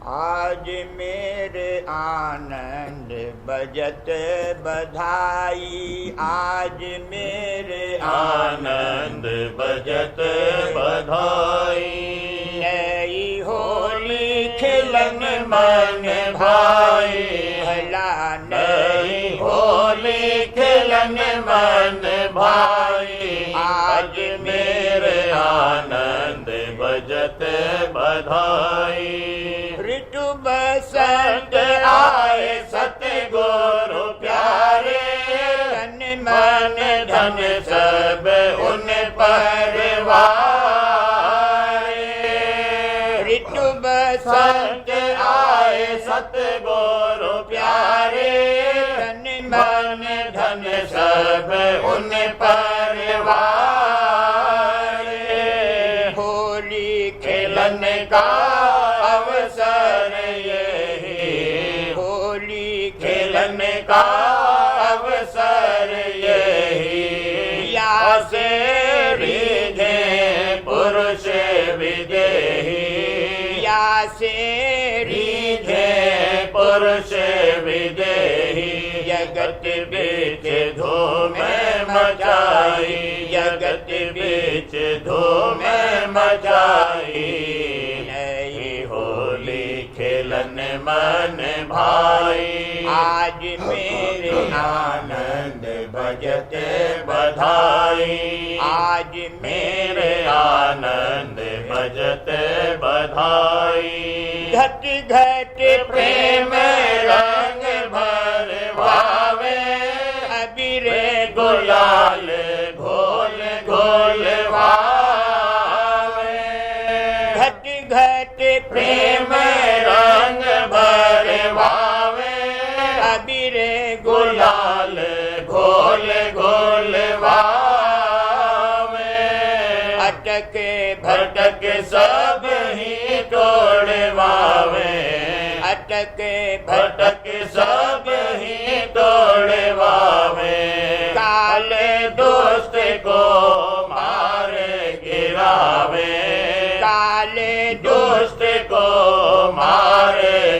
आज मेरे आनंद बजत बधाई, आज मेरे आनंद बजत बधाई। नई होली खिलन मन भाई, भला नई होली खिलन मन भाई। आज मेरे आनंद बजत बधाई। ऋतु बसंत आए सतगुरु प्यारे, तन मन धन सब उन परवारे। ऋतु बसंत संत आए सतगुरु प्यारे, तन मन धन सब उन परवारे। होली खेलन का अवसर यही, होली खेलन का अवसर यही। या से रिझे पुरुष विदेही, या से रिझे पुरुष विदेही। जगत बीच धूम मचाई, जगत बीच धूम मचाई। नई होली खेलन मन भाई, आज मेरे आनंद बजत बधाई। आज मेरे आनंद बजत बधाई। घट घट प्रेम रंग भरवावे, अबीर गुलाल घोल घोल वावे। घट घट प्रेम रंग भरवावे, अबीर गुलाल घोल घोल वावे। अटक भटक सब ही तोड़वावे, अटक भटक सब ही तोड़वावे। काले दोस्त को मार गिरावे, काले दोस्त को मार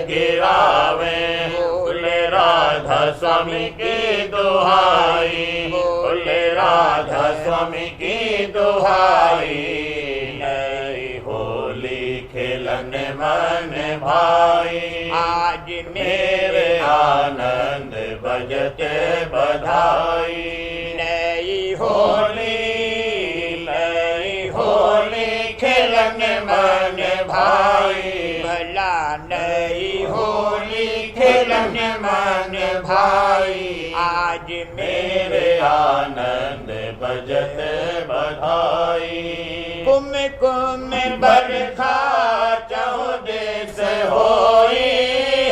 गिरावे। बोले राधा स्वामी की दुहाई, बोले राधा स्वामी की दुहाई। नई होली खेलन मन भाई, आज मेरे आनंद बजत बधाई। नई होली नई होली खेलन मन भाई, भला नई होली खेलन मन भाई। आज मेरे आनंद बजत बधाई। कुम कुम बरखा चौदेस होई,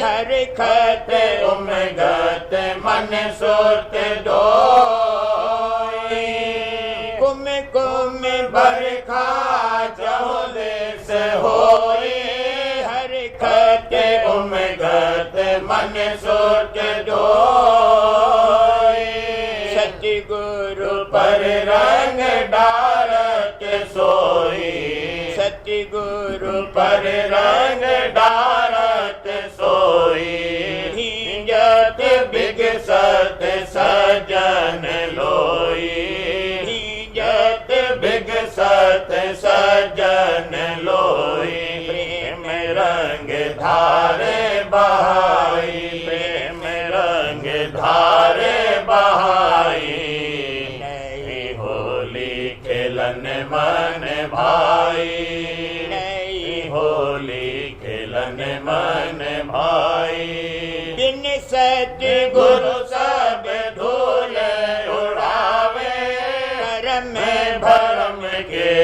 हर खत उमगत मन सोत दोई। कुम कुम बरखा चौदेस होई, हर खत उमगत मन सोत दोई। सतगुरु पर रंग डारत सोई, सतगुरु पर रंग डारत सोई। भींजत बिगसत सजन लोई, भींजत बिगसत सजन लोई। प्रेम रंग धारे बहाई, प्रेम रंग धारे बहाई। नई होली खेलन मन भाई, नई होली खेलन मन भाई। बिन सतगुरु गुरु सब धूल उड़ावे, करम में भरम के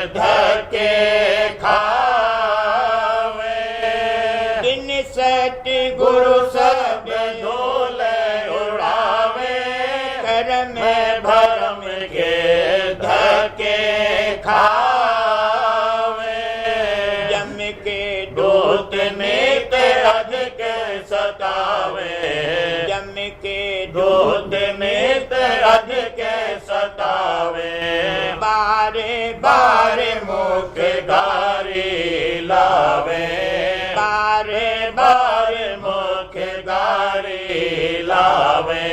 धक्के खावे। बिन सतगुरु गुरु सब धूल उड़ावे, करम में भरम के धक्के खावे। जम के दूत नित अधिक सतावे, जम के दूत नित अधिक सतावे। बारे बारे मुख गारी लावे, बारे बारे बार मुख गारी लावे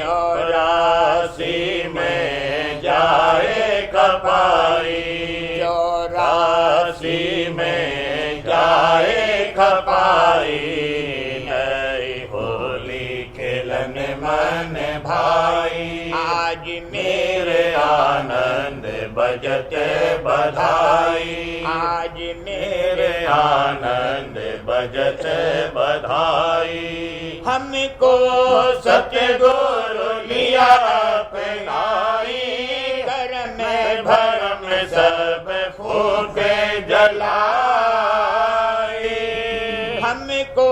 84 में जाए खपाई 84 में जाए खपाई नई होली खेलन मन भाई आज मेरे आनंद बजते बधाई आज मेरे आनंद बजते बधाई हमको सतगुरु लिया अपनाई कर में भरम सब फूके जलाई हमको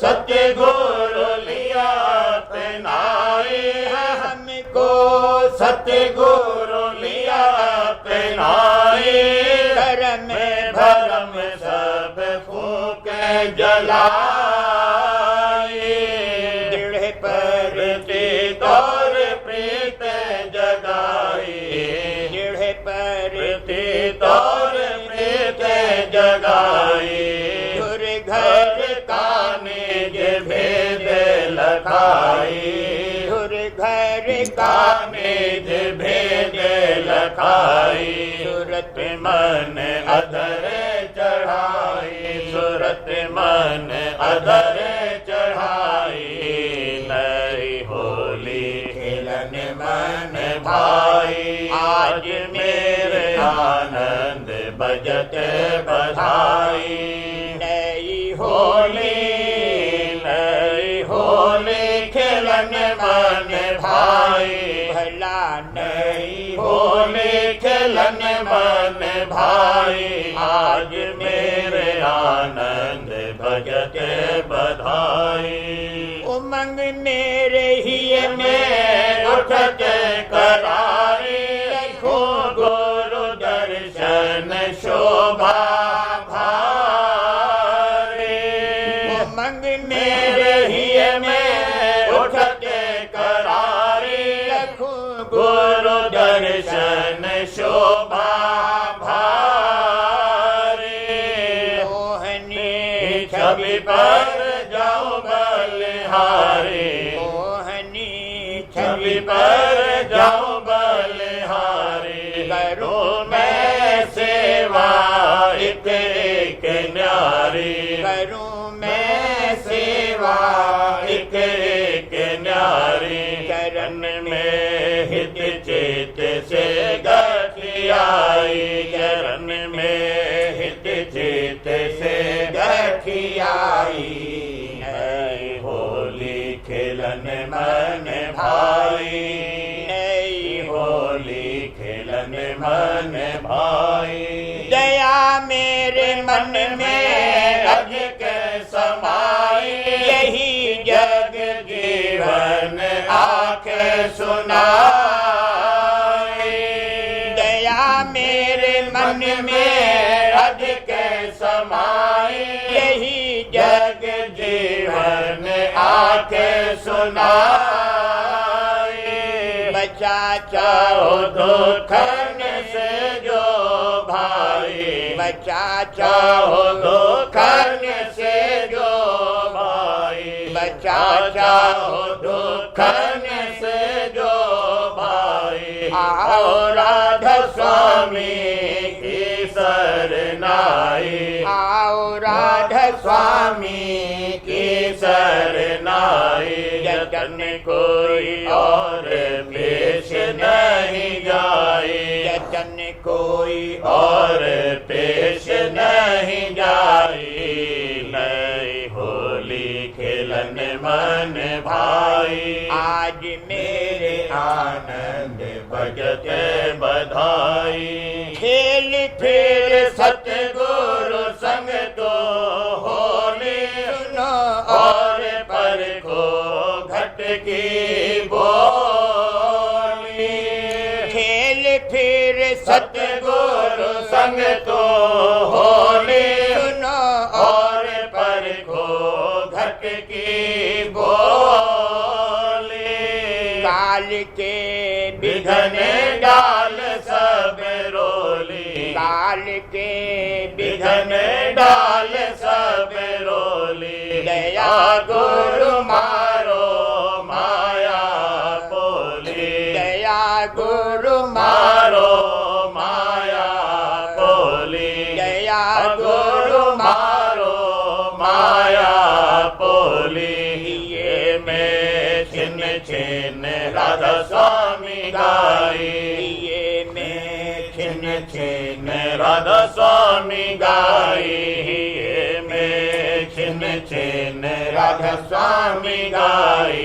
सतगुरु लिया अपनाई हमको सतगुरु लिया अपनाई कर में भरम सब फूके जलाई दृढ़ पर प्रीति तौर प्रीत जगाई दृढ़ पर प्रीति तौर प्रीत जगाई घुर घर काने जे भेद लखाई घुर घर काने जे भेद लखाई सूरत मन अधर चढ़ाई सूरत मन अधर चढ़ाई नई होली खेलन मन भाई आज मेरे आनंद बजते बधाई नई होली नई होली खेलन मन भाई भला नई होली खेलन मन भाई आज मेरे आनंद भजते बधाई उमंग मेरे ही में उठते करारी रखो गुरु दर्शन शोभा भारी उमंग मेरे ही में उठते करारी रखूं गुरु दर्शन शोभा भारी मोहनी छवि पर जाओ बलिहारी मोहनी छवि पर जाओ बलिहारी करो मैं सेवा एक एक न्यारी करूं मैं सेवा एक एक न्यारी करन में हित चित से गठियाई करन में हित चित से गठियाई नई होली खेलन मन भाई नई होली खेलन मन भाई दया मेरे मन में अधिक समाई यही जग जीवन आखे सुनाई दया मेरे मन में अधिक समाई यही जग जीवन आखे सुनाई बचा चाहो दुखन से जो भाई बचा चाहो दुखन से जो भाई बचा चाहो दुखन से जो भाई आओ राधा स्वामी की सरनाई आओ राधा स्वामी की सरनाई जतन कोई और पेश नहीं जाए जतन कोई और पेश नहीं जाए नई होली खेलन मन भाई आज मेरे आनंद बजते बधाई खेल फिर सतगुरु संग तो होली सुनो और पर को घट की बोली खेल फिर सतगुरु संग तो होली सुनो और पर को घट की बोली काल के विघन डाल सब रोली काल के विघन धन डाल सब रोली दया गुरु मारो माया बोली दया गुरु मारो माया बोली दया गुरु मारो माया बोली ये मैं छिन छिन राधा स्वामी गाई ये मैं छिन छिन राधा स्वामी गाई ये मैं छिन छिन राधा स्वामी गाई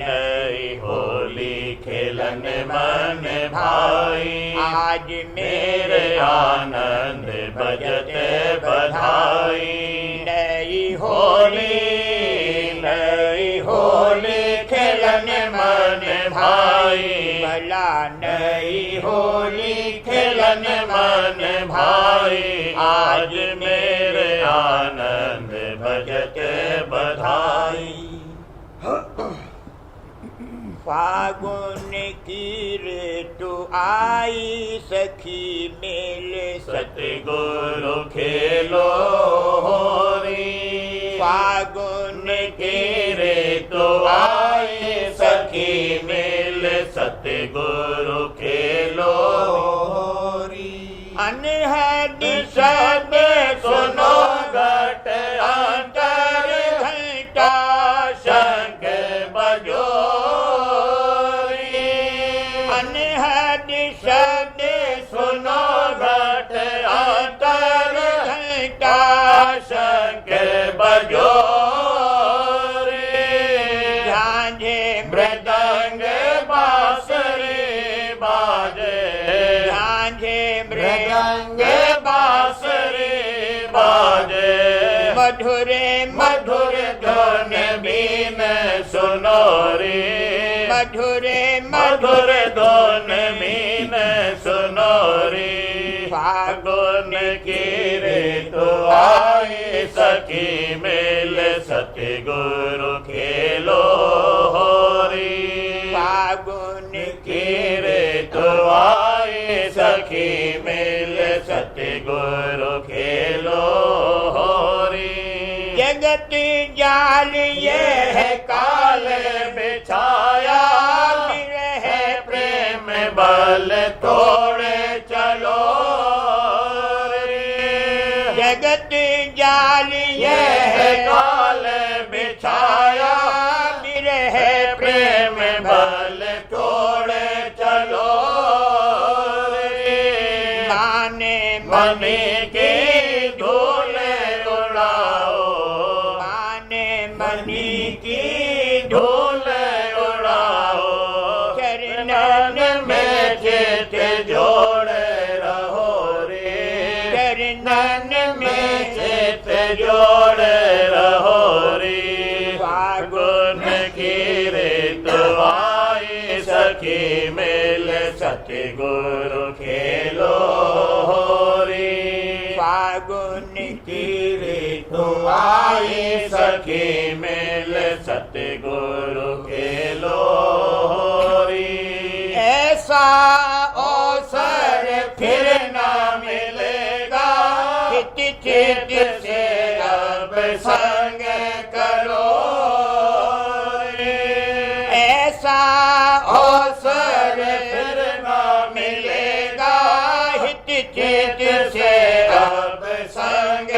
नई होली खेलन मन भाई आज मेरे आनंद बजते बधाई नई होली नई होली खेलन मन भाई भला नई होली खेलन मन भाई आज मेरे आनंद बजते बधाई फागुन की ऋतु आई सखी मेल सतगुरु खेलो होरी फागुन के ऋतु आए सखी मेल सतगुरु खेलो होरी अनहद शब्द सुनो घट अंतर घंटा शंख बजो अनहद शब्द सुनो घट अंतर घंटा शंख बजो झांझे मृदंग बांसुरी बाजे झांझे मृदंग बांसुरी बाजे मधुरे मधुर धुन बीन सुनोरी मधुरे मधुर धुन बीन सुनोरी फागुन की ऋतु आई सखी मेल सतगुरु खेलो होरी फागुन की ऋतु आई सखी मेल सतगुरु खेलो होरी जगत जाल ये है काल बिछाया है प्रेम बल तोड़े चलो जगत जाल ये है काल बिछाया बिरह प्रेम बल तोड़े चलो माने मनी की धूल उड़ाओ माने मनी की धूल उड़ाओ चरणन में चित जोड़े रहो रे चरणन में चित जोड़े रहो रे फागुन की ऋतु आई सखी मेल सतगुरु खेलो होरी फागुन की ऋतु आई सखी मेल सतगुरु खेलो होरी ऐसा अवसर फिर ना मिलेगा हित चित से अब संग करो ऐसा अवसर फिर ना मिलेगा हित चित से अब संग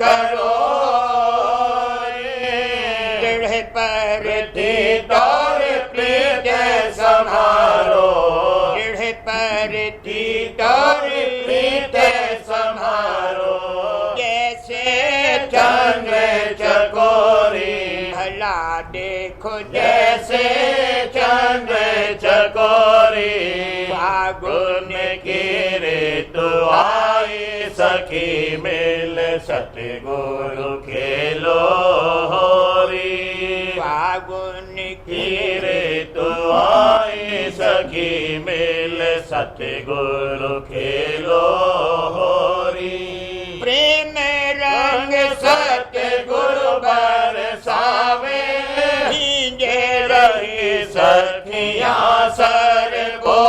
करो दृढ़ पर प्रीत और प्रीत समारो दृढ़ पर प्रीत और प्रीत समारो जैसे चंद्र चकोरी भला देखो जैसे चंद्र चकोरी फागुन की ऋतु आई सखी मेल सतगुरु खेलो होरी फागुन की ऋतु आई सखी मेल सतगुरु खेलो होरी प्रेम रंग सतगुरु बरसावे भीगे रही सखियां सर को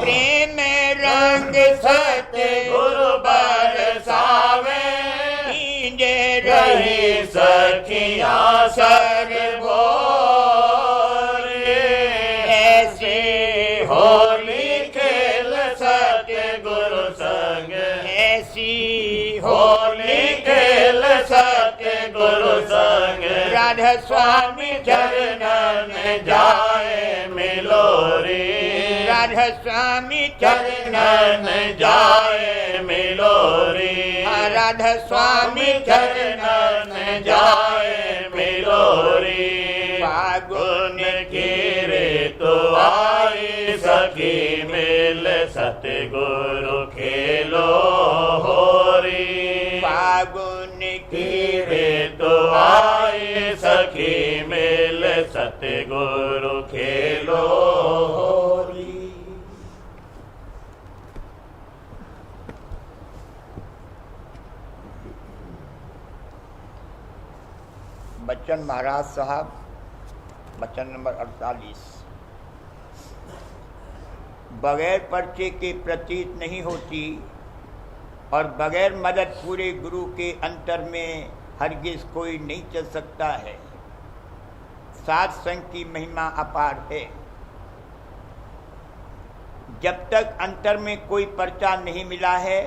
प्रेम रंग सतगुरु भींजे रही सखियाँ सर भोरे, ऐसे होली खेल सतगुरु संग, ऐसी होली खेल सतगुरु संग, राधा स्वामी चरणन जाए मिलोरी, राधा स्वामी चरणन जाए मिलोरी, राधा स्वामी चरणन जाए मिलोरी। फागुन की ऋतु आई सखी मिल सतगुरु खेलो होरी, फागुन की ऋतु आई सखी मिल सतगुरु खेलो होरी। बच्चन महाराज साहब, बच्चन नंबर 48। बगैर पर्चे के प्रतीत नहीं होती और बगैर मदद पूरे गुरु के अंतर में हरगिज कोई नहीं चल सकता है। सात संग की महिमा अपार है। जब तक अंतर में कोई पर्चा नहीं मिला है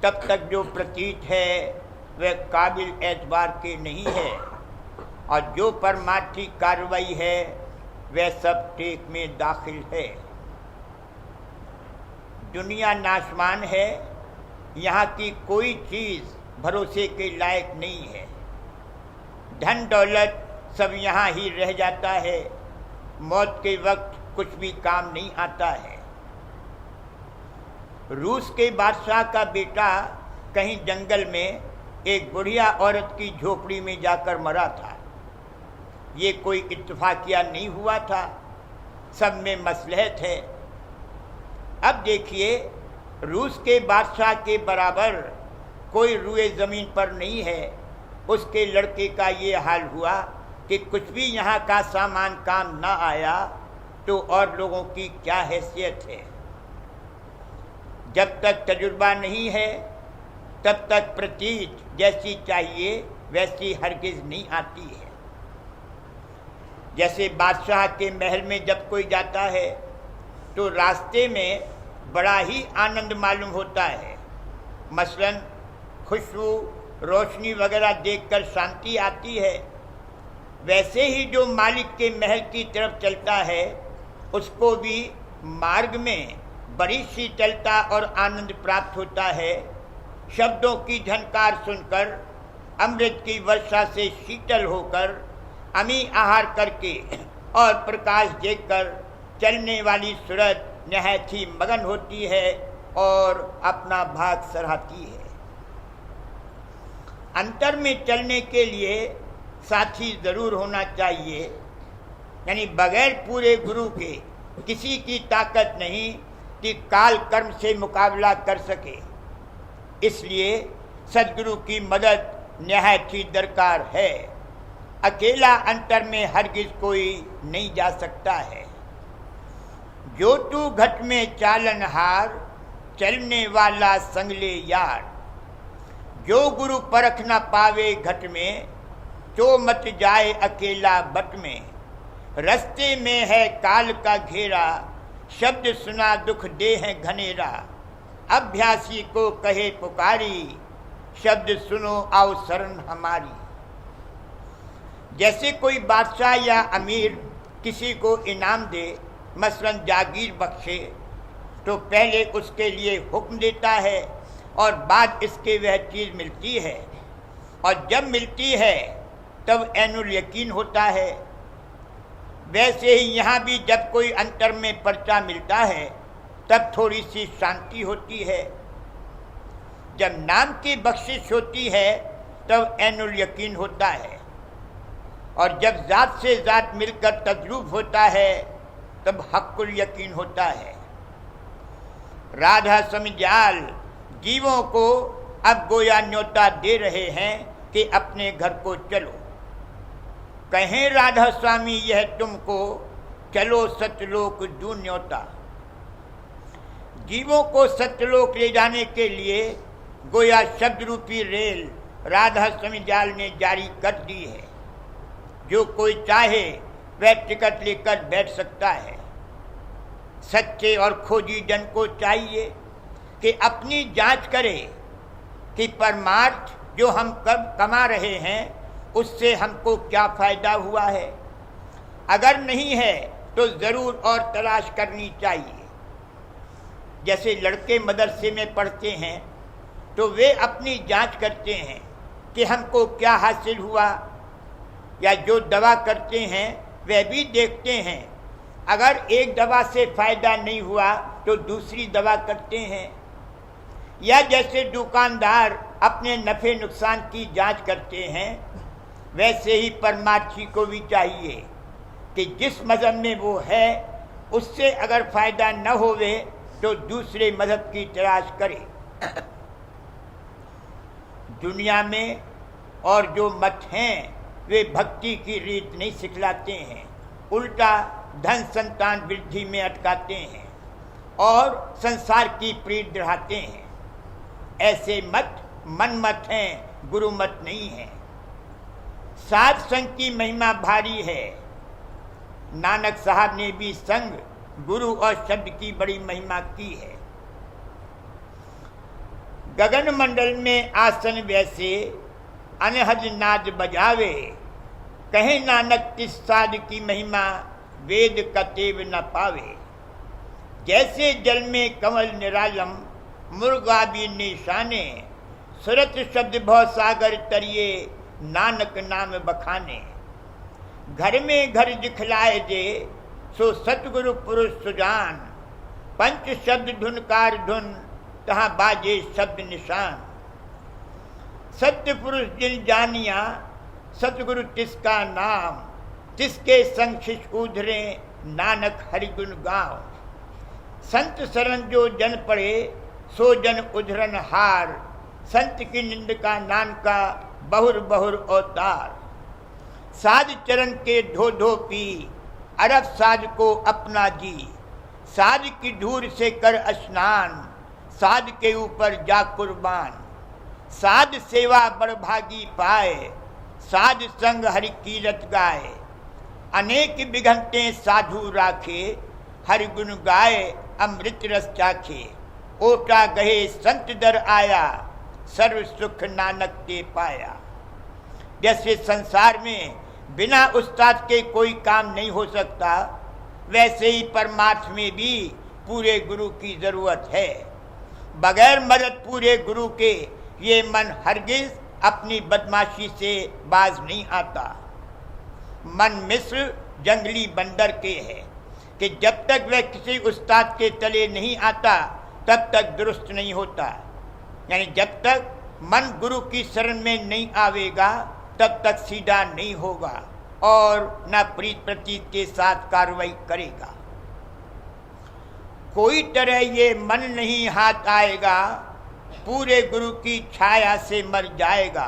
तब तक जो प्रतीत है वह काबिल एतबार के नहीं है और जो परमार्थी कार्रवाई है वह सब टेक में दाखिल है। दुनिया नाशमान है, यहाँ की कोई चीज़ भरोसे के लायक नहीं है। धन दौलत सब यहाँ ही रह जाता है, मौत के वक्त कुछ भी काम नहीं आता है। रूस के बादशाह का बेटा कहीं जंगल में एक बुढ़िया औरत की झोपड़ी में जाकर मरा था। ये कोई इत्तेफाकिया नहीं हुआ था, सब में मसलहत है। अब देखिए, रूस के बादशाह के बराबर कोई रुए ज़मीन पर नहीं है। उसके लड़के का ये हाल हुआ कि कुछ भी यहाँ का सामान काम ना आया तो और लोगों की क्या हैसियत है। जब तक तजुर्बा नहीं है तब तक प्रतीत जैसी चाहिए वैसी हरगिज नहीं आती है। जैसे बादशाह के महल में जब कोई जाता है तो रास्ते में बड़ा ही आनंद मालूम होता है। मसलन खुशबू, रोशनी वगैरह देखकर शांति आती है। वैसे ही जो मालिक के महल की तरफ चलता है उसको भी मार्ग में बड़ी शीतलता और आनंद प्राप्त होता है। शब्दों की झनकार सुनकर, अमृत की वर्षा से शीतल होकर, अमी आहार करके और प्रकाश देखकर चलने वाली सूरत निहायत ही मगन होती है और अपना भाग सराहती है। अंतर में चलने के लिए साथी जरूर होना चाहिए, यानी बगैर पूरे गुरु के किसी की ताकत नहीं कि काल कर्म से मुकाबला कर सके। इसलिए सद्गुरु की मदद निहायत ही दरकार है। अकेला अंतर में हरगिज कोई नहीं जा सकता है। जो तू घट में चालनहार, चलने वाला संगले यार। जो गुरु परख न पावे घट में, तो मत जाए अकेला बट में। रस्ते में है काल का घेरा, शब्द सुना दुख दे है घनेरा। अभ्यासी को कहे पुकारी, शब्द सुनो आओ शरण हमारी। जैसे कोई बादशाह या अमीर किसी को इनाम दे, मसलन जागीर बख्शे, तो पहले उसके लिए हुक्म देता है और बाद इसके वह चीज़ मिलती है। और जब मिलती है तब ऐनुल यकीन होता है। वैसे ही यहाँ भी जब कोई अंतर में पर्चा मिलता है तब थोड़ी सी शांति होती है। जब नाम की बख्शिश होती है तब ऐनुल यकीन होता है। और जब ज़ात से ज़ात मिलकर तजरूब होता है तब हक्कुल यकीन होता है। राधा समझाल जीवों को अब गोया न्योता दे रहे हैं कि अपने घर को चलो। कहें राधा स्वामी यह तुमको, चलो सत्यलोक दू न्योता। जीवों को सत्यलोक ले जाने के लिए गोया शब्द रूपी रेल राधा स्वामी जाल ने जारी कर दी है। जो कोई चाहे वह टिकट लेकर बैठ सकता है। सच्चे और खोजी जन को चाहिए कि अपनी जांच करे कि परमार्थ जो हम कब कमा रहे हैं उससे हमको क्या फायदा हुआ है। अगर नहीं है तो जरूर और तलाश करनी चाहिए। जैसे लड़के मदरसे में पढ़ते हैं तो वे अपनी जांच करते हैं कि हमको क्या हासिल हुआ, या जो दवा करते हैं वह भी देखते हैं। अगर एक दवा से फायदा नहीं हुआ तो दूसरी दवा करते हैं। या जैसे दुकानदार अपने नफे नुकसान की जांच करते हैं, वैसे ही परमार्थी को भी चाहिए कि जिस मजहब में वो है उससे अगर फायदा न होवे तो दूसरे मजहब की तलाश करे। दुनिया में और जो मत हैं वे भक्ति की रीत नहीं सिखलाते हैं, उल्टा धन संतान वृद्धि में अटकाते हैं और संसार की प्रीत बढ़ाते हैं। ऐसे मत मन मत हैं, गुरु मत नहीं है। साध संग की महिमा भारी है। नानक साहब ने भी संग, गुरु और शब्द की बड़ी महिमा की है। गगन मंडल में आसन वैसे अनहद नाद बजावे, कहे नानक तिस साध की महिमा वेद कतेव न पावे। जैसे जल में कमल निरालम मुर्गा भी निशाने, सुरत शब्द भव सागर तरिए नानक नाम बखाने। घर में घर दिखलाए दे सो सतगुरु पुरुष सुजान, पंच शब्द धुनकार धुन तहाँ बाजे शब्द निशान। सत्य पुरुष जिन जानिया सतगुरु तिसका नाम, तिसके संग शिष्य उधरे नानक हरिगुण गाँव। संत शरण जो जन पड़े सो जन उधरन हार, संत की निंद का नाम का बहुर बहुर अवतार। साध चरण के धो धो पी अरब साध को अपना जी, साध की धूर से कर स्नान साध के ऊपर जा कुर्बान। साध सेवा बड़भागी पाए साध संग हरि कीरत गाए, अनेक बिघंटे साधु राखे हरि गुण गाए अमृत रस चाखे। ओटा गहे संत दर आया सर्व सुख नानक ते पाया। जैसे संसार में बिना उस्ताद के कोई काम नहीं हो सकता, वैसे ही परमार्थ में भी पूरे गुरु की जरूरत है। बगैर मदद पूरे गुरु के ये मन हरगिज अपनी बदमाशी से बाज नहीं आता। मन मिस्र जंगली बंदर के है कि जब तक वह किसी उस्ताद के तले नहीं आता तब तक दुरुस्त नहीं होता। यानी जब तक मन गुरु की शरण में नहीं आवेगा तब तक सीधा नहीं होगा और न प्रीत प्रतीत के साथ कार्रवाई करेगा। कोई तरह ये मन नहीं हाथ आएगा, पूरे गुरु की छाया से मर जाएगा।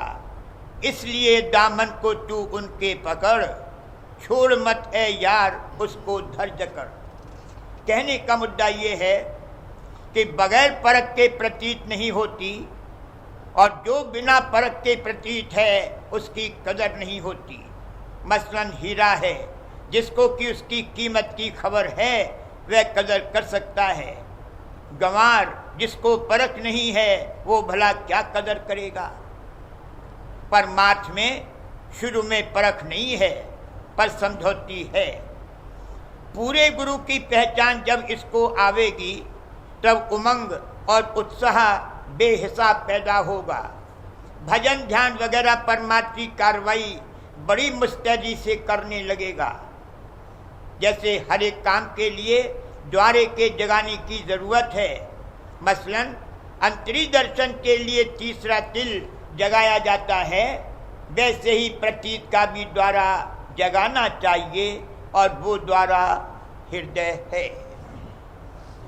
इसलिए दामन को तू उनके पकड़, छोड़ मत है यार उसको धर जकड़। कहने का मुद्दा ये है कि बगैर परख के प्रतीत नहीं होती और जो बिना परख के प्रतीत है उसकी कदर नहीं होती। मसलन हीरा है, जिसको कि उसकी कीमत की खबर है वह कदर कर सकता है। गंवार जिसको परख नहीं है वो भला क्या कदर करेगा। परमार्थ में शुरू में परख नहीं है पर समझौती है। पूरे गुरु की पहचान जब इसको आवेगी तब उमंग और उत्साह बेहिसाब पैदा होगा। भजन ध्यान वगैरह परमार्थ की कार्रवाई बड़ी मुस्तैदी से करने लगेगा। जैसे हर एक काम के लिए द्वारे के जगाने की जरूरत है। मसलन अंतरी दर्शन के लिए तीसरा तिल जगाया जाता है, वैसे ही प्रतीत का भी द्वारा जगाना चाहिए और वो द्वारा हृदय है।